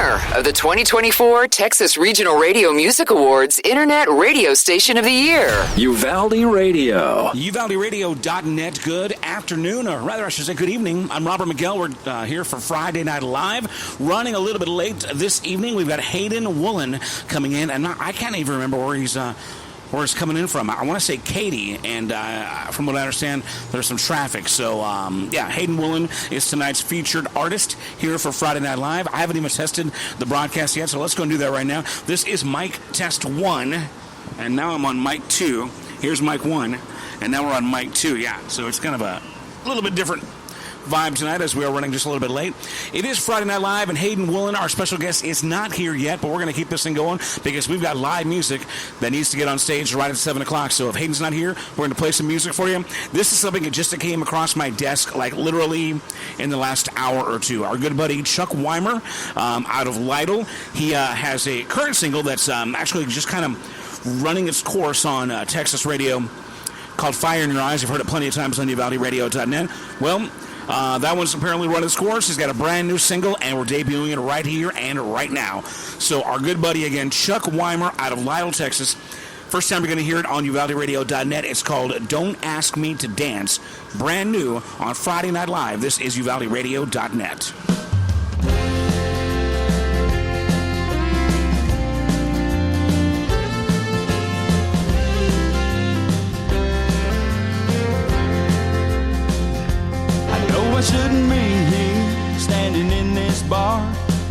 winner of the 2024 Texas Regional Radio Music Awards Internet Radio Station of the Year. Uvalde Radio. UvaldeRadio.net. Good afternoon, or rather I should say good evening. I'm Robert Miguel. We're here for Friday Night Live. Running a little bit late this evening. We've got Hayden Woollen coming in, and I can't even remember where he's coming in from. I want to say Katy, and from what I understand, there's some traffic. So, Hayden Woollen is tonight's featured artist here for Friday Night Live. I haven't even tested the broadcast yet, so let's go and do that right now. This is mic test 1, and now I'm on mic 2. Here's mic 1, and now we're on mic 2. Yeah, so it's kind of a little bit different vibe tonight as we are running just a little bit late. It is Friday Night Live, and Hayden Woollen, our special guest, is not here yet, but we're going to keep this thing going because we've got live music that needs to get on stage right at 7 o'clock. So if Hayden's not here, we're going to play some music for you. This is something that just came across my desk like literally in the last hour or two. Our good buddy Chuck Weimer out of Lytle, he has a current single that's actually just kind of running its course on Texas radio called Fire in Your Eyes. You've heard it plenty of times on UvaldeRadio.net. Well, that one's apparently run its course. He's got a brand new single, and we're debuting it right here and right now. So our good buddy, again, Chuck Weimer out of Lytle, Texas. First time you're going to hear it on UvaldeRadio.net. It's called Don't Ask Me to Dance. Brand new on Friday Night Live. This is UvaldeRadio.net. Shouldn't be here, standing in this bar.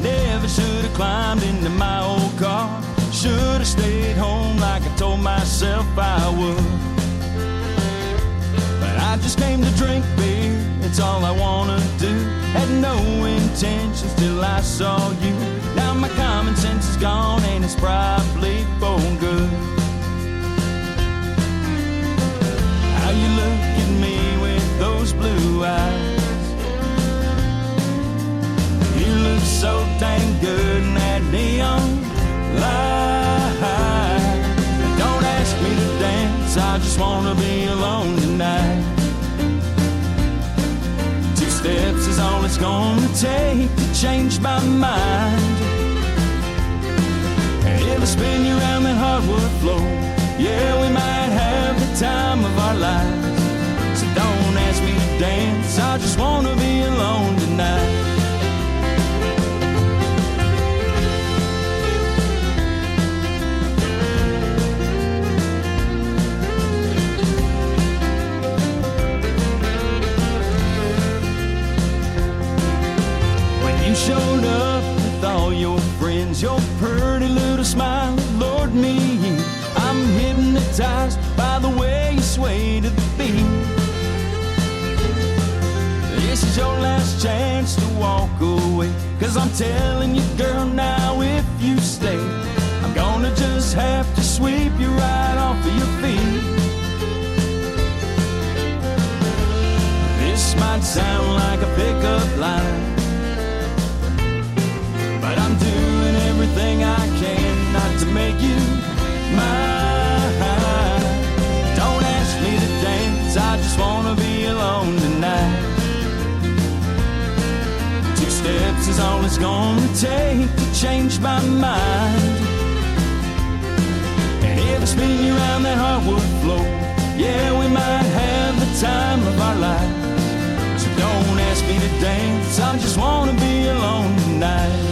Never should have climbed into my old car. Should have stayed home like I told myself I would. But I just came to drink beer, it's all I wanna do. Had no intentions till I saw you. Now my common sense is gone and it's probably for good. How you look at me with those blue eyes. You look so dang good in that neon light. Don't ask me to dance, I just wanna be alone tonight. 2 steps is all it's gonna take to change my mind. And if I spin you around that hardwood floor, yeah, we might have the time of our lives. So don't ask me to dance, I just wanna be alone tonight. You showed up with all your friends, your pretty little smile lured me in. I'm hypnotized by the way you sway to the beat. This is your last chance to walk away, 'cause I'm telling you, girl, now if you stay, I'm gonna just have to sweep you right off of your feet. This might sound like a pickup line, but I'm doing everything I can not to make you mine. Don't ask me to dance, I just wanna be alone tonight. 2 steps is all it's gonna take to change my mind. And if I spin you around that hardwood floor, yeah, we might have the time of our lives. So don't ask me to dance, I just wanna be alone tonight.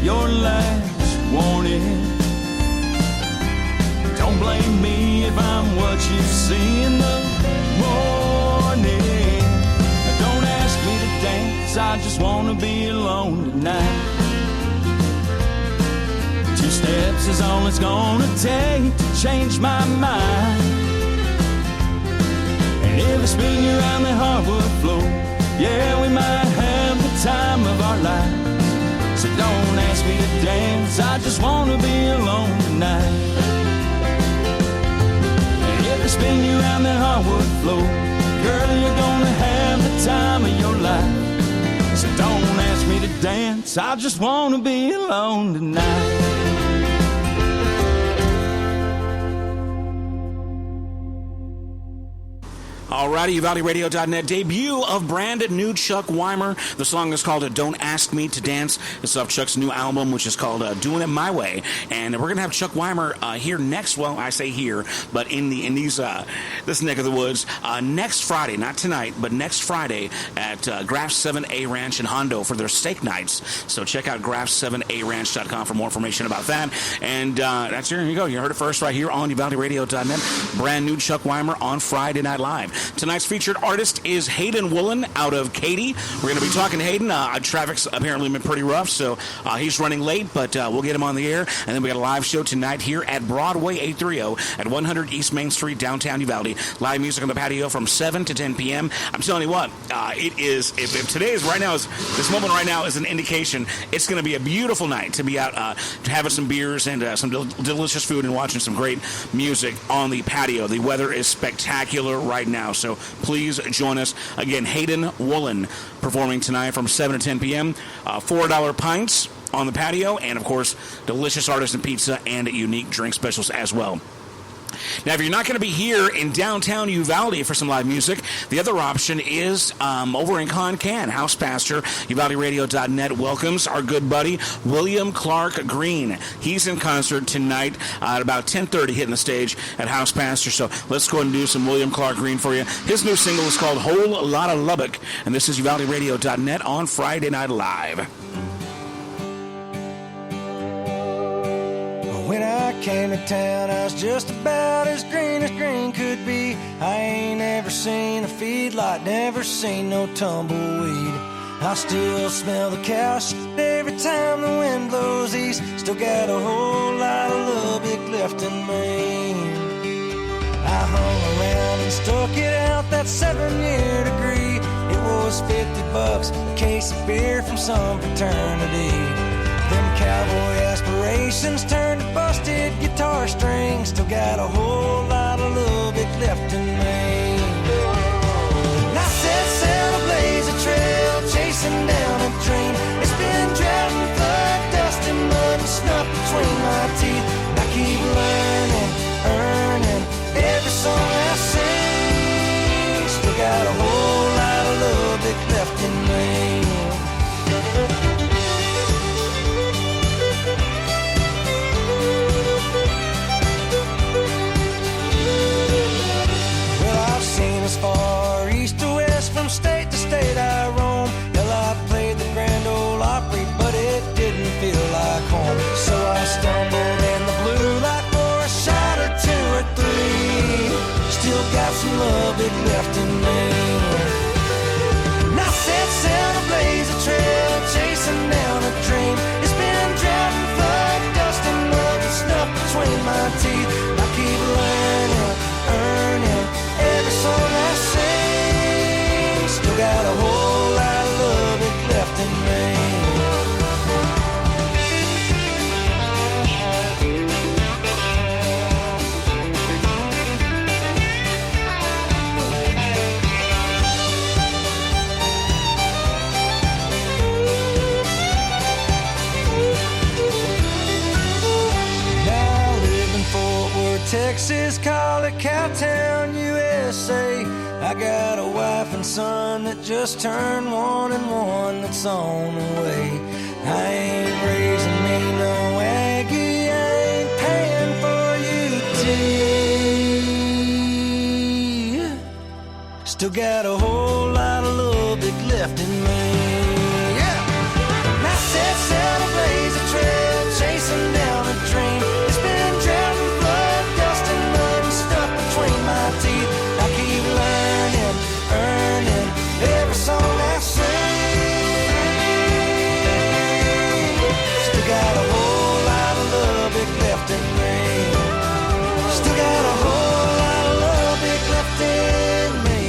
Your last warning. Don't blame me if I'm what you see in the morning. Don't ask me to dance, I just wanna be alone tonight. 2 steps is all it's gonna take to change my mind. And if I spin you around the hardwood floor, yeah, we might have the time of our lives. So don't ask me to dance, I just wanna be alone tonight. And if I spin you around that hardwood floor, girl, you're gonna have the time of your life. So don't ask me dance. I just wanna be alone tonight. Alrighty, UvalleRadio.net debut of brand new Chuck Weimer. The song is called Don't Ask Me to Dance. It's off Chuck's new album, which is called Doing It My Way. And we're going to have Chuck Weimer here next, well, I say here, but in these this neck of the woods, next Friday, not tonight, but next Friday at Graff's 7A Ranch in Hondo for their steak nights. So check out graffs7aranch.com for more information about that. And that's here you go. You heard it first right here on UvalleRadio.net. Brand new Chuck Weimer on Friday Night Live. Tonight's featured artist is Hayden Woollen out of Katy. We're going to be talking to Hayden. Traffic's apparently been pretty rough, so he's running late, but we'll get him on the air. And then we got a live show tonight here at Broadway 830 at 100 East Main Street, downtown Uvalde. Live music on the patio from 7 to 10 p.m. I'm telling you what, it is, if today is right now, this moment right now is an indication, it's going to be a beautiful night to be out having some beers and some delicious food and watching some great music on the patio. The weather is spectacular right now. So please join us. Again, Hayden Woollen performing tonight from 7 to 10 p.m. $4 pints on the patio, and, of course, delicious artisan pizza and unique drink specials as well. Now, if you're not going to be here in downtown Uvalde for some live music, the other option is over in Concan. House pastor, UvalleRadio.net welcomes our good buddy, William Clark Green. He's in concert tonight at about 10:30, hitting the stage at House Pastor. So let's go ahead and do some William Clark Green for you. His new single is called Whole Lotta Lubbock, and this is UvalleRadio.net on Friday Night Live. When I came to town, I was just about as green could be. I ain't ever seen a feedlot, never seen no tumbleweed. I still smell the cow shit every time the wind blows east. Still got a whole lot of Lubbock left in me. I hung around and stuck it out that 7-year degree. It was $50 a case of beer from some fraternity. Them cowboy aspirations turned to busted guitar strings. Still got a whole lot of Lubbock left in me. And I set sail to blaze a trail, chasing down a dream. It's been drought and flood, dust and mud and snuff between my teeth. And I keep learning, earning every song I sing. Still got a whole lot of Lubbock left in me. As far east to west, from state to state I roam. Hell, I played the Grand Ole Opry, but it didn't feel like home. So I stumbled in the blue light for a shot or 2 or 3. Still got some Lubbock left in me. And I set sail to blaze a trail, chasing down a dream. It's been drought and flood, dust and mud and snuff between my teeth. I keep learning, earning every song I sing. Still got a whole lot of Lubbock left in me. Now I live in Fort Worth, Texas, call it Cowtown, USA. I got a wife and son that just turned 1 and 1 that's on the way. I ain't raising me no Aggie, I ain't paying for you tea. Still got a whole lot of Lubbock left in me. Yeah. And I set sail to blaze a trail, chasing down a dream. It's been drought and flood, dust and mud and stuff between my teeth. I keep learning, earning every song I sing. Still got a whole lot of Lubbock left in me. Still got a whole lot of Lubbock left in me.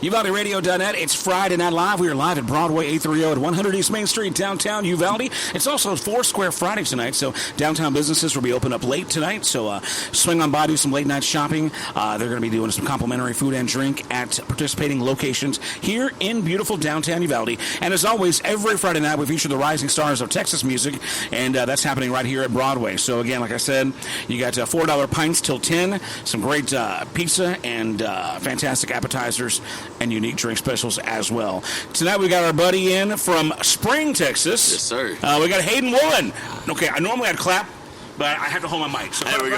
UvaldeRadio.net. It's Friday Night Live. We are live at Broadway 830 at 100 East Main Street, downtown Uvalde. It's also Foursquare Friday tonight, so downtown businesses will be open up late tonight. So swing on by, do some late night shopping. They're going to be doing some complimentary food and drink at participating locations here in beautiful downtown Uvalde. And as always, every Friday night we feature the rising stars of Texas music, and that's happening right here at Broadway. So again, like I said, you got $4 pints till 10, some great pizza and fantastic appetizers and unique drink specials as well. Tonight we got our buddy in from Spring, Texas. Yes, sir. We got Hayden Woollen. Okay, I'd clap, but I have to hold my mic. So there we go.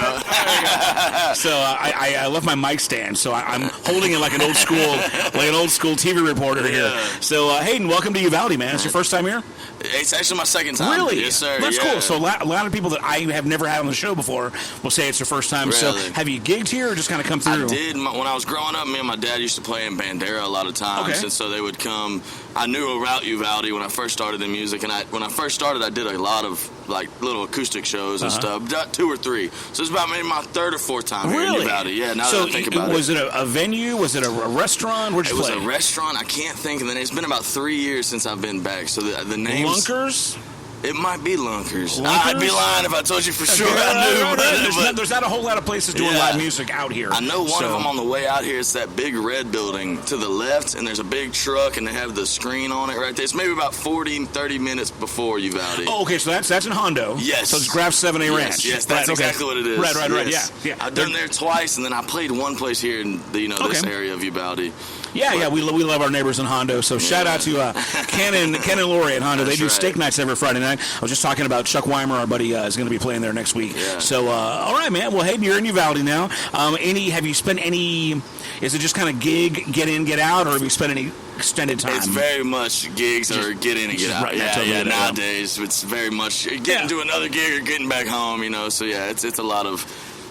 So I left my mic stand, so I'm holding it like an old school TV reporter here. So Hayden, welcome to Uvalde, man. It's your first time here? It's actually my second time. Really? Yes, sir. That's cool. So a lot of people that I have never had on the show before will say it's their first time. Really? So have you gigged here or just kind of come through? I did. When I was growing up, me and my dad used to play in Bandera a lot of times, Okay. and so they would come. I knew about Uvalde when I first started in music, and when I first started, I did a lot of like little acoustic shows and stuff, 2 or 3. So it's about maybe my 3rd or 4th time here in Uvalde. Yeah, now that I think about it. Was it a venue? Was it a restaurant? Where'd you play? It was a restaurant. I can't think of the name. It's been about 3 years since I've been back. So the names. Lunkers? It might be Lunkers. Lunkers? I'd be lying if I told you for sure I knew. There's not a whole lot of places doing live music out here. I know one of them on the way out here. It's that big red building to the left, and there's a big truck, and they have the screen on it right there. It's maybe about 30 minutes before Uvalde. Oh, okay, so that's in Hondo. Yes. So it's Graf 7A Ranch. Yes, that's exactly what it is. Right, Yes. yeah. I've done there twice, and then I played one place here in this area of Uvalde. Yeah, we love our neighbors in Hondo. So shout out to Ken and Lori at Hondo. They do steak nights every Friday night. I was just talking about Chuck Weimer, our buddy, is going to be playing there next week. Yeah. So, all right, man. Well, hey, you're in Uvalde now. Have you spent any? Is it just kind of gig, get in, get out, or have you spent any extended time? It's very much gigs or get in and get out. Right, yeah. Nowadays, it's very much getting to another gig or getting back home. So it's a lot of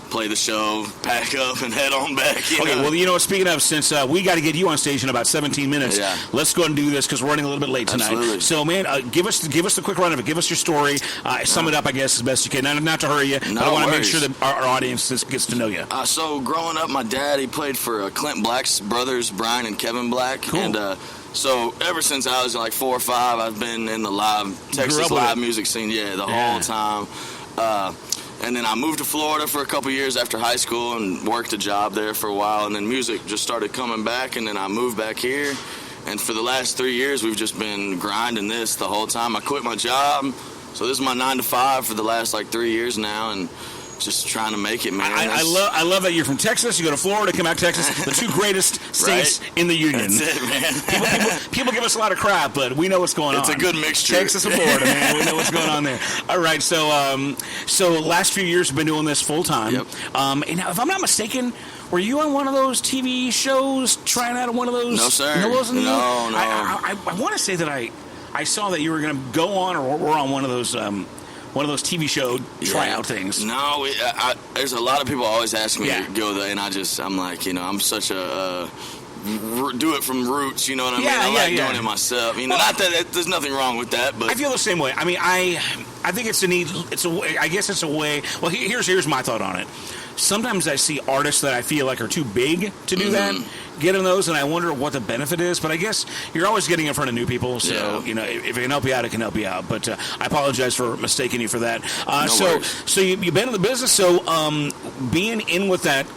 play the show, pack up, and head on back. Well, speaking of, since we got to get you on stage in about 17 minutes, let's go ahead and do this because we're running a little bit late tonight. Absolutely. So, man, give us the quick run of it. Give us your story. Sum it up, I guess, as best you can. Not to hurry you, but I want to make sure that our audience gets to know you. So, growing up, my dad, he played for Clint Black's brothers, Brian and Kevin Black. Cool. And so ever since I was like 4 or 5, I've been in the Texas live music scene, the whole time. And then I moved to Florida for a couple years after high school and worked a job there for a while. And then music just started coming back, and then I moved back here. And for the last 3 years, we've just been grinding this the whole time. I quit my job, so this is my 9 to 5 for the last 3 years now, and just trying to make it, man. I love that you're from Texas. You go to Florida, come out to Texas, the 2 greatest states in the union. That's it, man. People give us a lot of crap, but we know what's going on. It's a good mixture. Texas and Florida, man. We know what's going on there. All right, so last few years have been doing this full time. Yep. And now, if I'm not mistaken, were you on one of those TV shows, trying out on one of those? No, sir. No, wasn't you? No. I want to say that I saw that you were going to go on or were on one of those TV show tryout things. No, there's a lot of people always ask me to go there, and I'm like, I'm such a do it from roots, you know what I mean? I like doing it myself. Not that there's nothing wrong with that, but I feel the same way. I mean, I think I guess it's a way. Well, here's my thought on it. Sometimes I see artists that I feel like are too big to do that, get in those, and I wonder what the benefit is. But I guess you're always getting in front of new people, so if it can help you out, it can help you out. But I apologize for mistaking you for that. So you've been in the business, so being in with that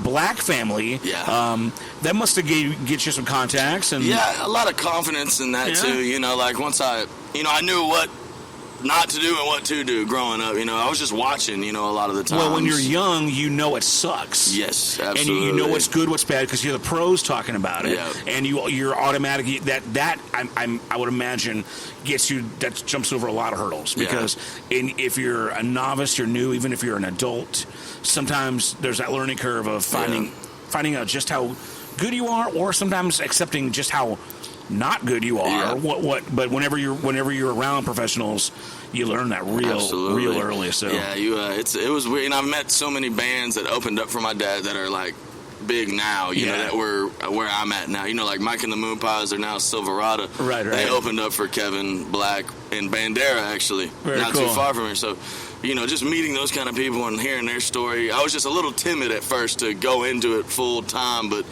Black family, that must have get you some contacts and a lot of confidence in that too. Once I knew what not to do and what to do growing up. I was just watching, a lot of the time. Well, when you're young, it sucks. Yes, absolutely. And you know what's good, what's bad, because you're the pros talking about it. Yeah. And you're automatically, I would imagine, that jumps over a lot of hurdles. Because if you're a novice, you're new, even if you're an adult, sometimes there's that learning curve of finding out just how good you are, or sometimes accepting just how not good you are. But whenever you're around professionals, you learn that real early. So it was weird. And I've met so many bands that opened up for my dad that are like big now, that were where I'm at now. Like Mike and the Moon Pies are now Silverado. Right. They opened up for Kevin Black in Bandera, actually. Not too far from here. So, just meeting those kind of people and hearing their story. I was just a little timid at first to go into it full time, but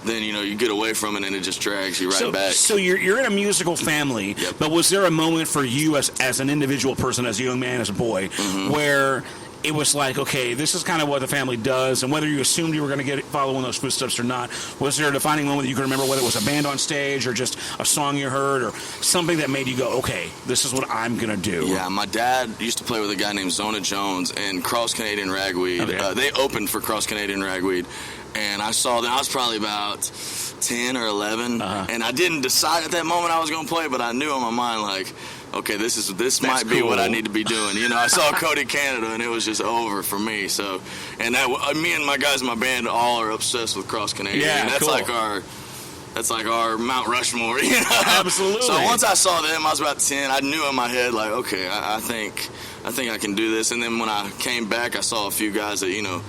then, you get away from it and it just drags you right back. So you're in a musical family, Yep. but was there a moment for you as an individual person, as a young man, as a boy, where it was like, okay, this is kind of what the family does, and whether you assumed you were going to follow in those footsteps or not, was there a defining moment that you can remember, whether it was a band on stage or just a song you heard or something that made you go, okay, this is what I'm going to do? Yeah, my dad used to play with a guy named Zona Jones and Cross Canadian Ragweed. Okay. They opened for Cross Canadian Ragweed, and I saw them. I was probably about 10 or 11, and I didn't decide at that moment I was going to play, but I knew in my mind, like, okay, this might be what I need to be doing. I saw Cody Canada, and it was just over for me. So, and me and my guys in my band all are obsessed with Cross Canadian. Yeah, that's cool. That's like our Mount Rushmore. Absolutely. So once I saw them, I was about 10. I knew in my head, like, okay, I think I can do this. And then when I came back, I saw a few guys that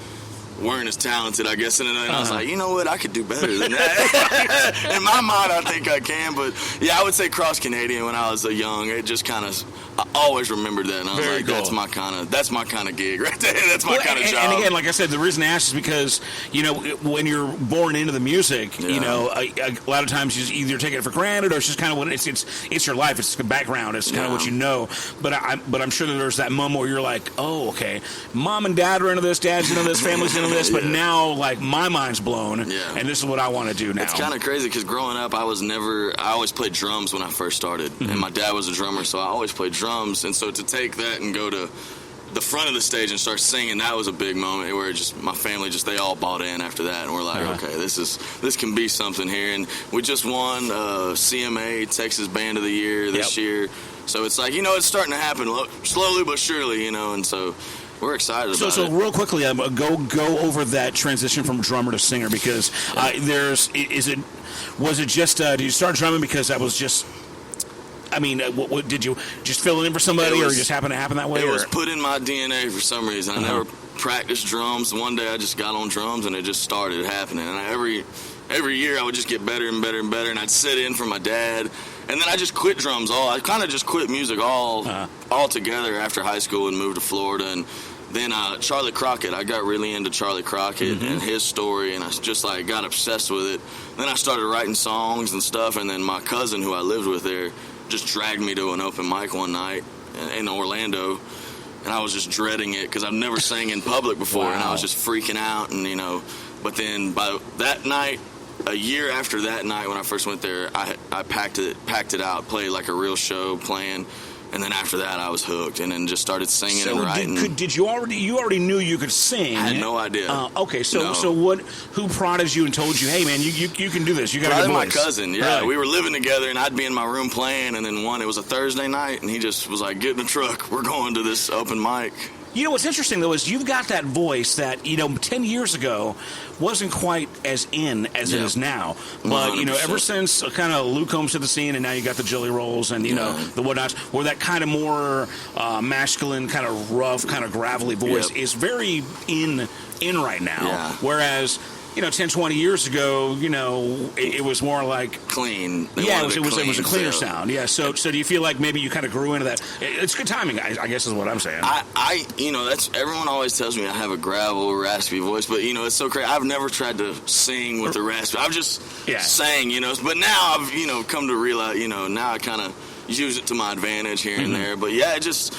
weren't as talented, I guess, and I was like, you know what, I could do better than that. In my mind, I think I can, but yeah, I would say Cross Canadian when I was young. It just kind of, I always remembered that, and I was Very like, cool. that's my kind of gig right there. That's my kind of job. And again, like I said, the reason I asked is because when you're born into the music, a lot of times you either take it for granted or it's just kind of what it's your life. It's the background. It's kind of what you know. But I'm sure that there's that moment where you're like, oh, okay, mom and dad are into this, dad's into this, family's into this, but now like my mind's blown, and this is what I want to do now. It's kind of crazy because growing up, I always played drums when I first started, and my dad was a drummer, so I always played drums, and so to take that and go to the front of the stage and start singing, that was a big moment where just my family they all bought in after that, and we're like, okay, this can be something here. And we just won CMA Texas Band of the Year this year, so it's like it's starting to happen slowly but surely, and so we're excited about it. So real quickly, go over that transition from drummer to singer, because was it just did you start drumming because that was just, I mean, what did you just fill in for somebody, or just happen to happen that way? It was put in my DNA for some reason. I never practiced drums. One day I just got on drums and it just started happening. And every year I would just get better and better and better. And I'd sit in for my dad. And then I just quit drums I kind of just quit music all together after high school and moved to Florida. And then Charlie Crockett, I got really into Charlie Crockett and his story, and I just got obsessed with it. Then I started writing songs and stuff, and then my cousin who I lived with there just dragged me to an open mic one night in Orlando, and I was just dreading it because I've never sang in public before, and I was just freaking out, and but then by that night, a year after that night when I first went there, I packed it out, played like a real show playing. And then after that, I was hooked, and then just started singing and writing. Did you already knew you could sing? I had no idea. Okay, so who prodded you and told you, hey man, you can do this? You got a good voice. My cousin. Yeah, really? We were living together, and I'd be in my room playing, and then it was a Thursday night, and he just was like, "Get in the truck, we're going to this open mic." What's interesting, though, is you've got that voice that, 10 years ago wasn't quite as in as it is now. But, 100%. Ever since kind of Luke Combs to the scene, and now you got the Jelly Rolls and, the whatnots, where that kind of more masculine, kind of rough, kind of gravelly voice is very in right now. Yeah. Whereas 10, 20 years ago, it was more like clean. It was a cleaner sound. Yeah. So do you feel like maybe you kind of grew into that? It's good timing, I guess, is what I'm saying. That's everyone always tells me I have a gravel, raspy voice, but it's so crazy. I've never tried to sing with the raspy. I've just sang, But now I've come to realize, now I kind of use it to my advantage here and there. But yeah, I just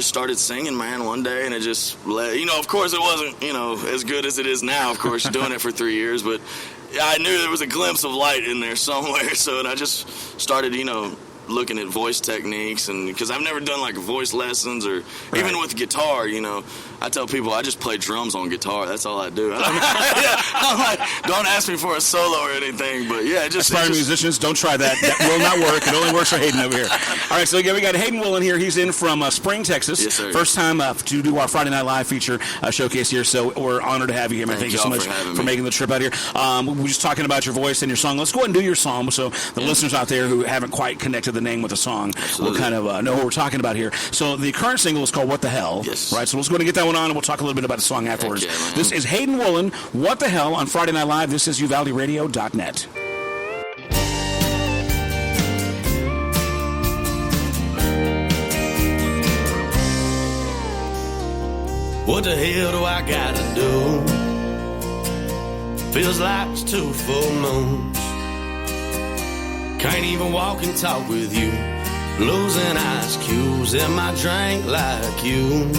started singing, man, one day, and it just of course it wasn't, as good as it is now, of course, doing it for 3 years, but I knew there was a glimpse of light in there somewhere, and I just started, looking at voice techniques, and because I've never done like voice lessons or even with guitar, I tell people I just play drums on guitar. That's all I do. I'm like, don't ask me for a solo or anything, but yeah, aspiring musicians, don't try that. That will not work. It only works for Hayden over here. All right, so we got Hayden Woollen here. He's in from Spring, Texas. Yes, sir. First time to do our Friday Night Live feature showcase here, so we're honored to have you here, man. Thank you so much for making the trip out here. We're just talking about your voice and your song. Let's go ahead and do your song so the listeners out there who haven't quite connected the name with the song will kind of know what we're talking about here. So the current single is called What the Hell. Yes. Right, so let's go ahead and get that one on, and we'll talk a little bit about the song afterwards. This is Hayden Woollen, What the Hell, on Friday Night Live. This is uvalleyrradio.net. What the hell do I gotta do feels like it's 2 full moons. Can't even walk and talk with you, losing ice cubes in my drink like you.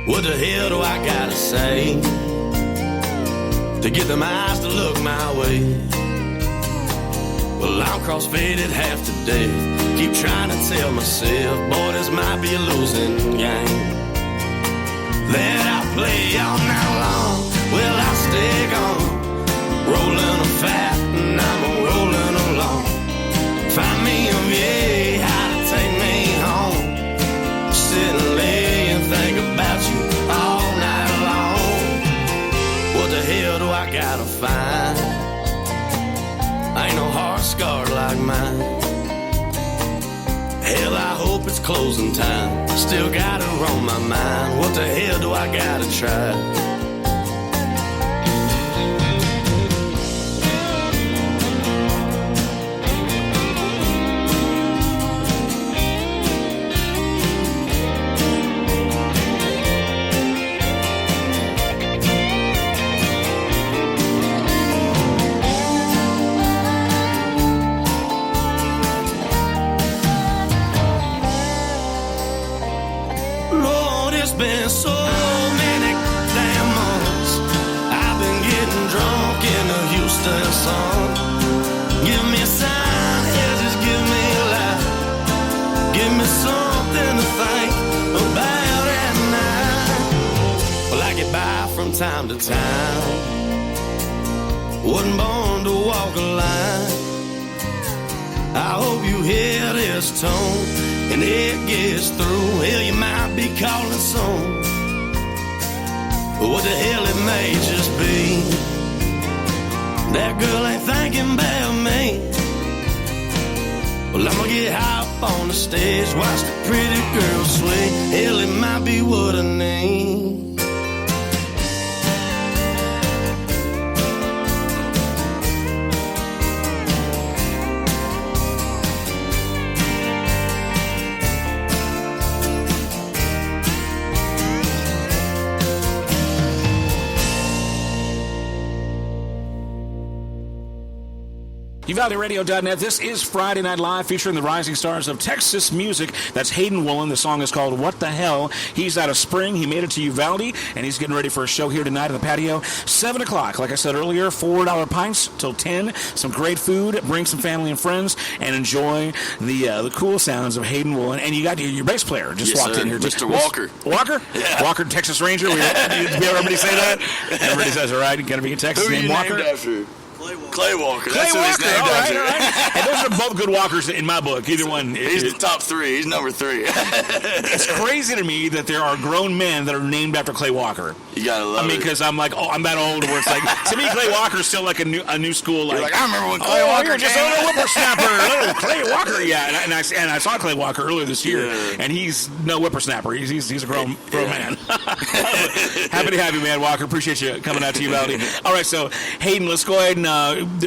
What the hell do I gotta say to get them eyes to look my way? Well, I'm cross-faded half today. Keep trying to tell myself, boy, this might be a losing game. That I play all night long. Well, I stay gone, rolling a fat, and I'm rolling along. Find me a VA, how to take me home. Sit and lay and think about you all night long. What the hell do I gotta find? Ain't no heart scarred like mine. Hell, I hope it's closing time. Still got her on my mind. What the hell do I gotta try? Been so many damn months I've been getting drunk in the Houston sun. Give me a sign, yeah, just give me a light. Give me something to think about at night. Well, I get by from time to time. Wasn't born to walk a line. I hope you hear this tone and it gets through. Hell, you might be calling soon. But what the hell, it may just be that girl ain't thinking about me. Well, I'ma get high up on the stage, watch the pretty girl sway. Hell, it might be what I need. UvaldeRadio.net. This is Friday Night Live, featuring the rising stars of Texas music. That's Hayden Woollen. The song is called What the Hell. He's out of Spring. He made it to Uvalde, and he's getting ready for a show here tonight on the patio. 7 o'clock, like I said earlier, $4 pints till 10. Some great food. Bring some family and friends, and enjoy the cool sounds of Hayden Woollen. And you got your bass player just walked in here. Mr. Walker. Walker? Yeah. Walker, Texas Ranger. Everybody say that? Everybody says, all right, got to be in Texas. Who are you Walker? named after? Clay Walker. That's who he's named after. All right. And those are both good walkers in my book. Either one. He's the top 3. He's number 3. It's crazy to me that there are grown men that are named after Clay Walker. You gotta love it. I mean, because I'm like, I'm that old where it's like, to me, Clay Walker's still like a new school. You're like, I remember when Clay Walker you're just a little whippersnapper. Clay Walker, yeah. And I saw Clay Walker earlier this year, and he's no whippersnapper. He's a grown man. Happy to have you, man, Walker. Appreciate you coming out to Uvalde. All right, so Hayden, let's go ahead and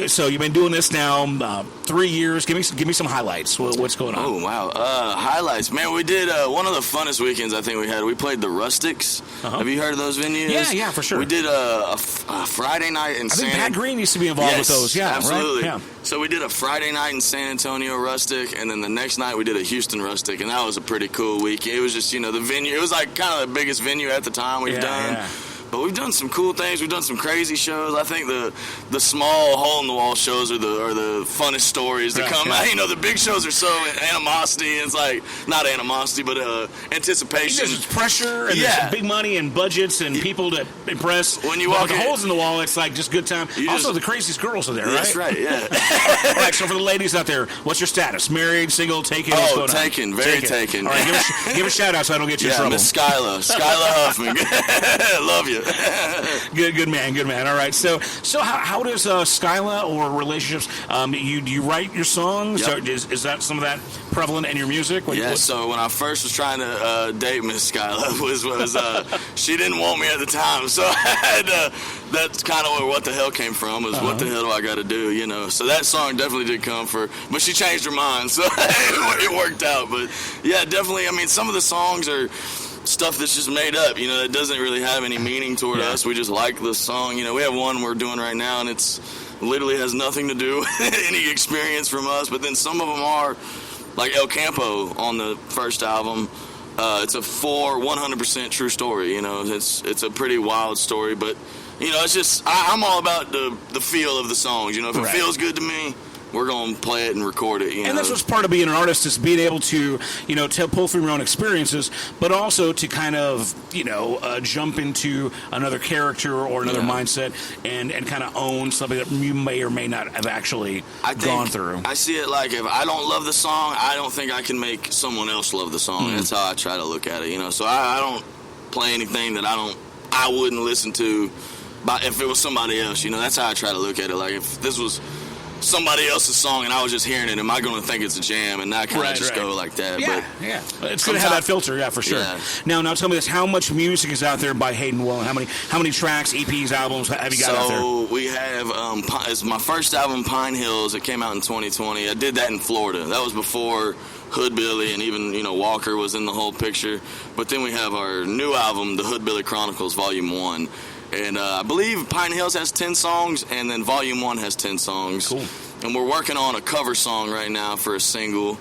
so you've been doing this now 3 years. Give me some highlights. What's going on? Oh wow, highlights, man. We did one of the funnest weekends I think we had. We played the Rustics. Have you heard of those venues? Yeah, for sure. We did a Friday night in San. I think Pat Green used to be involved with those. Yeah, absolutely. Right? Yeah. So we did a Friday night in San Antonio Rustic, and then the next night we did a Houston Rustic, and that was a pretty cool week. It was just the venue. It was like kind of the biggest venue at the time we've done. Yeah. But we've done some cool things. We've done some crazy shows. I think the small hole-in-the-wall shows are the funnest stories to come out. The big shows are so animosity. And it's like, not animosity, but anticipation. There's pressure, and there's big money and budgets and people to impress. When you walk the holes in the wall, it's like just good time. Also, the craziest girls are there, right? That's right, yeah. All right, so for the ladies out there, what's your status? Married, single, taken? Oh, taken. Very taken. All right, give a shout-out so I don't get you in trouble. Miss Skyla Huffman. Love you. Good man. All right. So how does Skyla or relationships? Do you write your songs? Yep. Is that some of that prevalent in your music? So when I first was trying to date Miss Skyla, was she didn't want me at the time, so I had that's kind of where What the Hell came from. Was what the hell do I got to do? So that song definitely did come but she changed her mind, so it worked out. But yeah, definitely. I mean, some of the songs are. stuff that's just made up, you know, that doesn't really have any meaning toward us. We just like the song. You know, we have one we're doing right now, and it's literally has nothing to do with any experience from us, but then some of them are, like El Campo on the first album. It's a 100% true story, you know. It's a pretty wild story, but, you know, it's just, I'm all about the feel of the songs, you know. If it feels good to me, we're going to play it and record it, you know. And that's what's part of being an artist, is being able to, you know, pull from your own experiences, but also to kind of, you know, jump into another character or another mindset and kind of own something that you may or may not have actually gone through. I see it like, if I don't love the song, I don't think I can make someone else love the song. That's how I try to look at it, you know. So I don't play anything that I wouldn't listen to if it was somebody else, you know. That's how I try to look at it. Like, if this was somebody else's song and I was just hearing it, am I going to think it's a jam and not kind of just go like that? Yeah, but it's going to have that filter, for sure. Yeah. Now tell me this: how much music is out there by Hayden Woollen? How many tracks, EPs, albums have you got out there? So we have it's my first album, Pine Hills. It came out in 2020. I did that in Florida. That was before Hoodbilly and even, you know, Walker was in the whole picture. But then we have our new album, the Hoodbilly Chronicles Volume 1. And I believe Pine Hills has 10 songs, and then Volume 1 has 10 songs. Cool. And we're working on a cover song right now for a single,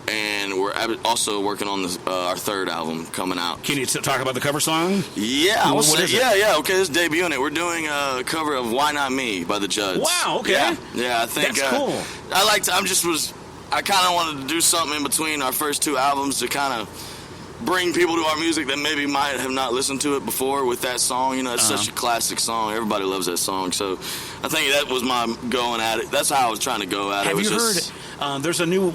and we're also working on our third album coming out. Can you talk about the cover song? Yeah, Okay, this is debuting it. We're doing a cover of Why Not Me by the Judds. Wow, okay. Yeah, I think that's cool. I kind of wanted to do something in between our first two albums to kind of bring people to our music that maybe might have not listened to it before with that song. You know, it's such a classic song. Everybody loves that song. So I think that was my going at it. That's how I was trying to go at it. Have you heard, there's a new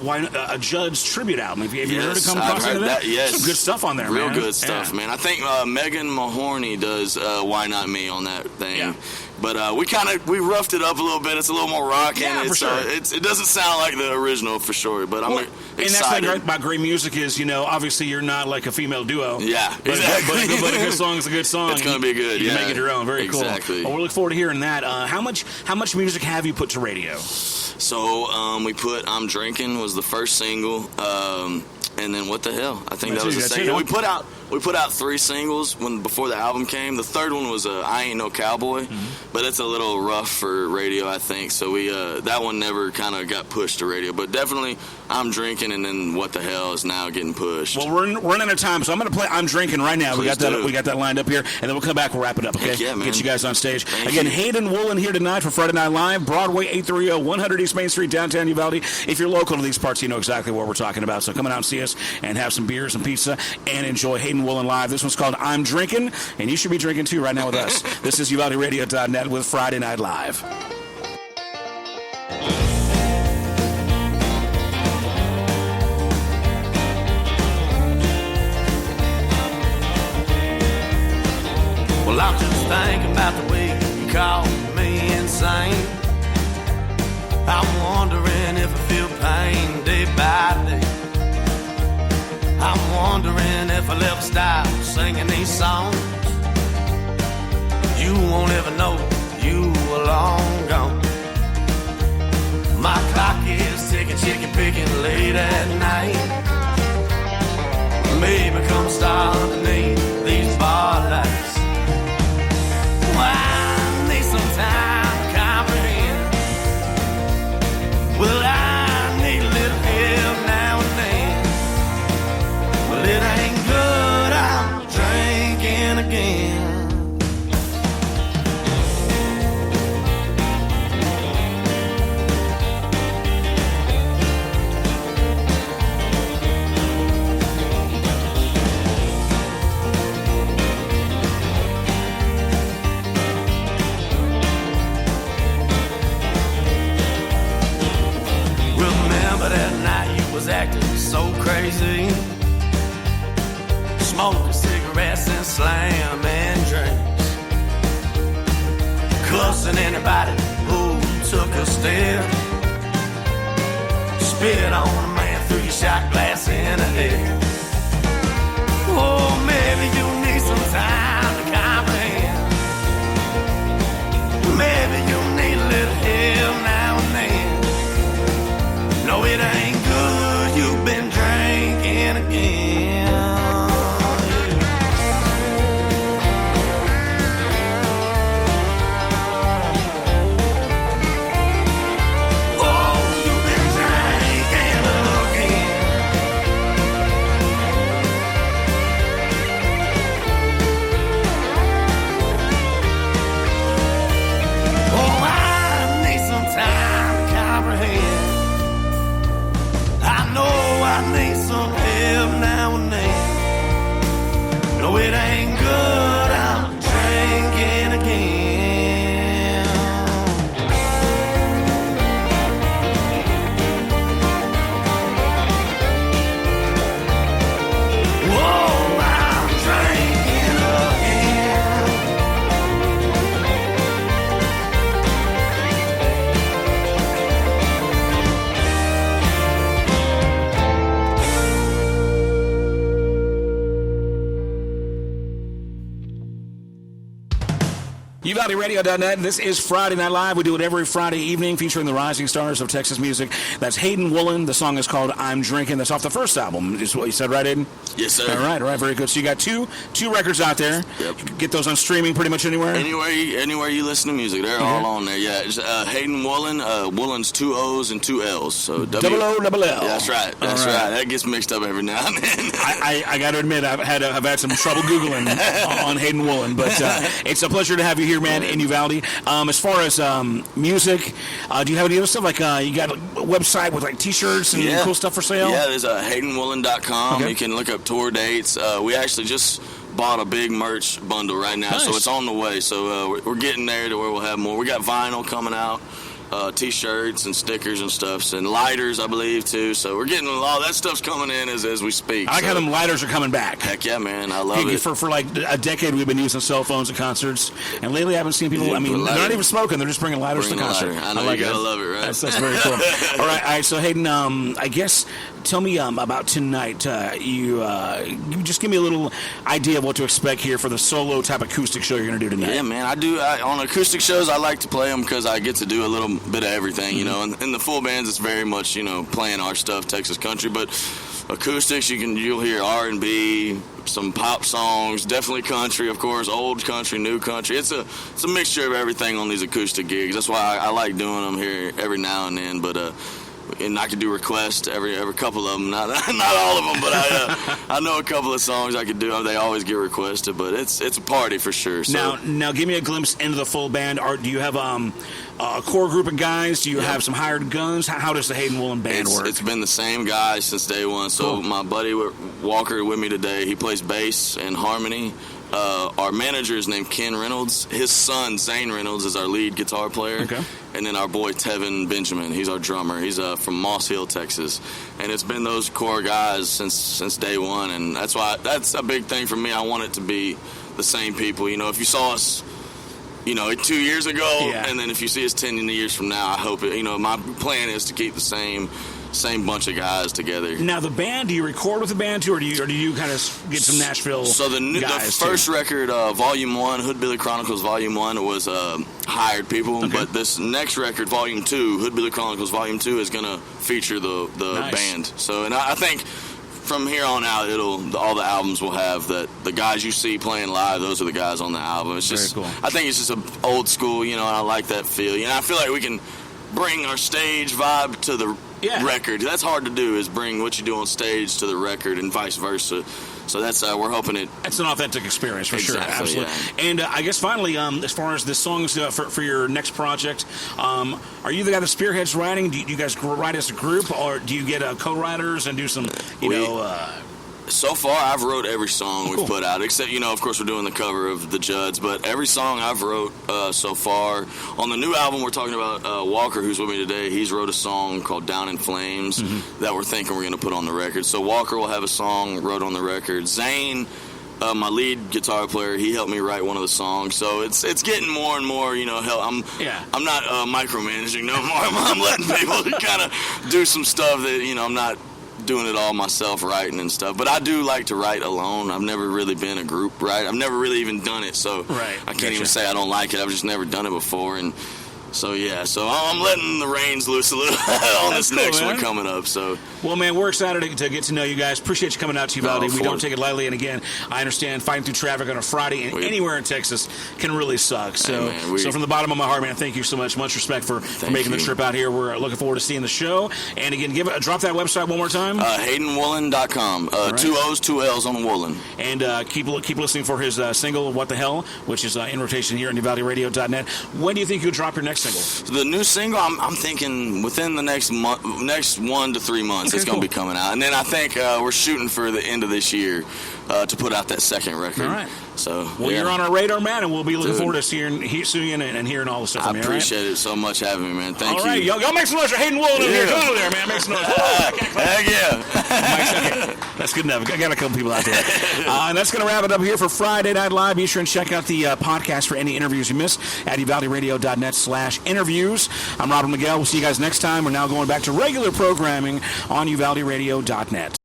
Judds tribute album. Have you heard it come across into that? Yes. Some good stuff on there, Real man. Good stuff, man. I think Megan Mahoney does Why Not Me on that thing. Yeah. But we roughed it up a little bit. It's a little more rock, and for sure. It doesn't sound like the original for sure. But I'm excited. And that's what great about great music is, you know, obviously you're not like a female duo. Yeah, but, exactly. But a good song is a good song. It's going to be good. You make it your own. Very exactly. Cool. Well, we look forward to hearing that. How much music have you put to radio? So we put I'm Drinking was the first single. And then What the Hell? I think that was the second. We put out 3 singles before the album came. The third one was I Ain't No Cowboy, but it's a little rough for radio, I think. So we that one never kind of got pushed to radio. But definitely I'm Drinking, and then What the Hell is now getting pushed. Well, we're running out of time, so I'm going to play I'm Drinking right now. We got that lined up here, and then we'll come back. We'll wrap it up, okay? Heck yeah, man. Get you guys on stage. Thank Again, you. Hayden Woollen here tonight for Friday Night Live, Broadway 830 100 East Main Street, downtown Uvalde. If you're local to these parts, you know exactly what we're talking about. So come on out and see us and have some beers and pizza and enjoy Hayden Woollen live. This one's called I'm Drinking, and you should be drinking too right now with us. This is UvaldeRadio.net with Friday Night Live. Well, I'm just thinking about the way you call me insane. I'm wondering if I feel pain day by day. I'm wondering if I'll ever stop singing these songs. You won't ever know you were long gone. My clock is ticking, chicken picking late at night. Maybe come start underneath these bar lights. I need some time to comprehend. Well, I need a little help now and then. Well, it ain't good, I'm drinking again. Acting so crazy, smoking cigarettes and slamming drinks, cussing anybody who took a step, spit on a man through your shot glass in the head. Oh, maybe you need some time to comprehend. Maybe you need a little help now and then. No, it ain't good. You've been drinking again. UValleYRadio.net. This is Friday Night Live. We do it every Friday evening featuring the rising stars of Texas music. That's Hayden Woollen. The song is called I'm Drinking. That's off the first album, is what you said, right, Hayden? Yes, sir. All right, very good. So you got two records out there. Yep. You can get those on streaming pretty much anywhere? Anywhere you listen to music. They're all on there. Yeah, it's, Hayden Woollen. Woolen's 2 O's and 2 L's. So double O, double L. That's right. That's right. That gets mixed up every now and then. I got to admit, I've had some trouble Googling on Hayden Woollen, but it's a pleasure to have you here, man, in Uvalde. As far as music, do you have any other stuff? Like you got a website with like T-shirts and cool stuff for sale? Yeah, there's HaydenWoollen.com. Okay. You can look up tour dates. We actually just bought a big merch bundle right now, so it's on the way. So we're getting there to where we'll have more. We got vinyl coming out. T-shirts and stickers and stuff, and lighters, I believe, too. So we're getting all that stuff's coming in as we speak. I like how them lighters are coming back. Heck yeah, man. I love it. For like a decade, we've been using cell phones at concerts, and lately I haven't seen people, they're not even smoking. They're just bringing lighters to the concert. I know, you gotta love it, right? That's very cool. All right, so Hayden, I guess, tell me about tonight. You just give me a little idea of what to expect here for the solo type acoustic show you're going to do tonight. Yeah, man. On acoustic shows, I like to play them because I get to do a little bit of everything, you know. And in the full bands, it's very much, you know, playing our stuff, Texas country. But acoustics, you'll hear R&B, some pop songs, definitely country, of course, old country, new country. It's a mixture of everything on these acoustic gigs. That's why I like doing them here every now and then. But and I could do requests every couple of them. Not all of them, but I know a couple of songs I could do. They always get requested, but it's a party for sure. So. Now, give me a glimpse into the full band. Do you have a core group of guys? Do you have some hired guns? How does the Hayden Woollen band work? It's been the same guys since day one. So my buddy Walker with me today. He plays bass and harmony. Our manager is named Ken Reynolds. His son, Zane Reynolds, is our lead guitar player. Okay. And then our boy, Tevin Benjamin, he's our drummer. He's from Moss Hill, Texas. And it's been those core guys since day one. And that's a big thing for me. I want it to be the same people. You know, if you saw us, you know, 2 years ago, and then if you see us 10 years from now, I hope it, you know, my plan is to keep the same bunch of guys together. Now, the band, do you record with the band too, or do you kind of get some Nashville guys? So the first record, Volume 1, Hood Billy Chronicles Volume 1, was hired people, but this next record, Volume 2, Hood Billy Chronicles Volume 2, is going to feature the band. So, and I think from here on out, all the albums will have that the guys you see playing live, those are the guys on the album. It's just, very cool. I think it's just an old school, you know, and I like that feel. You know, I feel like we can bring our stage vibe to the record. That's hard to do, is bring what you do on stage to the record and vice versa. So that's we're hoping it's an authentic experience for sure. Absolutely. Yeah. And I guess finally, as far as the songs for your next project, are you the guy that spearheads writing? Do you guys write as a group, or do you get co-writers and do some, So far, I've wrote every song we've put out, except, you know, of course, we're doing the cover of The Judds, but every song I've wrote so far. On the new album, we're talking about Walker, who's with me today. He's wrote a song called Down in Flames that we're thinking we're going to put on the record. So Walker will have a song wrote on the record. Zane, my lead guitar player, he helped me write one of the songs. So it's getting more and more, you know, I'm not micromanaging no more. I'm letting people kind of do some stuff that, you know, I'm not doing it all myself, writing and stuff. But I do like to write alone. I've never really been a group, right? I've never really even done it, so I can't even say I don't like it. I've just never done it before, and so I'm letting the reins loose a little on this next one coming up. So, well, man, we're excited to get to know you guys. Appreciate you coming out to Uvalde. We don't take it lightly, and again, I understand fighting through traffic on a Friday and anywhere in Texas can really suck. So, so from the bottom of my heart, man, thank you so much. Much respect for making the trip out here. We're looking forward to seeing the show. And again, drop that website one more time. HaydenWoollen.com. 2 O's, 2 L's on Woollen. And keep listening for his single, What the Hell, which is in rotation here on UvaldeRadio.net. When do you think you'll drop your next single? The new single, I'm thinking within the next 1 to 3 months, it's going to be coming out. And then I think we're shooting for the end of this year to put out that second record. All right. So, you're on our radar, man, and we'll be looking forward to seeing you and hearing all the stuff from you. I appreciate it so much having me, man. Thank you. All right, y'all make some noise for Hayden Woollen over here. Come over there, man. Make some noise. Heck yeah. That's good enough. I got a couple people out there. And that's going to wrap it up here for Friday Night Live. Be sure and check out the podcast for any interviews you missed at UvaldeRadio.net/interviews. I'm Robert Miguel. We'll see you guys next time. We're now going back to regular programming on UvaldeRadio.net.